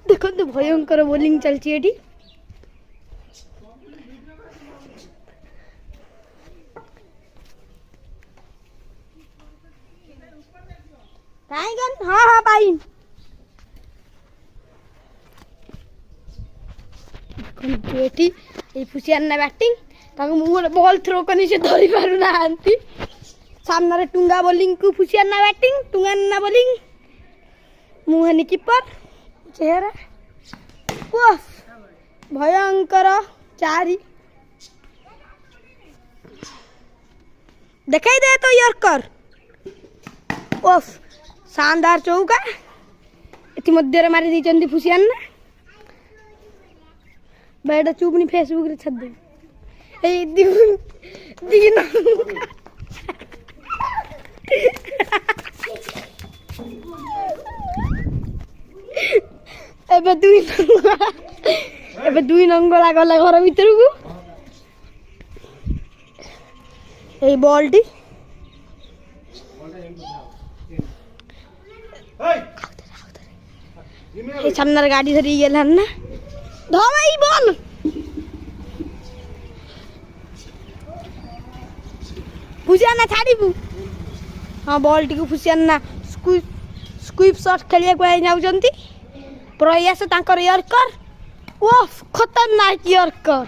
देखो भयंकर बोलिंग चलती है हाँ हाँ पाई फुसियाना बैटिंग मुझे बॉल थ्रो करनी से धरी पार ना सामने टुंगा बोलिंग को फुसियाना बैटिंग टुंगा बोलिंग मुहनी कीपर चेहरा भयंकर चारि देखाई दे तो यर्कर ओफ शानदार चौका इतिमध्य मारी दी फुसियाना बैठ चुपनी फेसबुक रे छद दिन एबे दुई नंगला गला घर भीतर को ए बॉल टी ए सामने गाड़ी धरी गेल ना धोई बॉल फुसियाना छाड़बू हाँ बॉल टी को फुसियाना स्क्विप शॉट खेलिया को जाउचंती प्रयास तांकर यर्कर ओफ खतरनाक यर्कर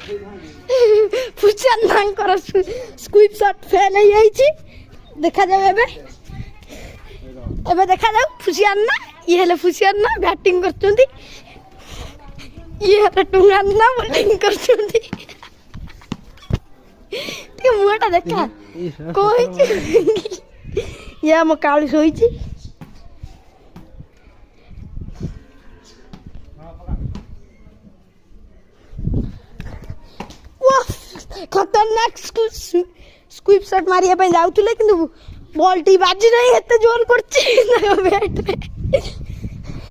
फुसियाना स्क्विप शॉट फेल हो जाइछि देखा जाऊ एबे देखा जाऊ फुसियाना ये हेले फुसियाना बैटिंग करचंती ये हेले टुंगाना बॉलिंग करचंती ते मुटा देखा कोई ये मो काली सोईछि खतरनाक स्क्विप शॉट मारिया पे जाउतले किंतु बॉल टी बाजी नहीं एते जोर करछि बैट रे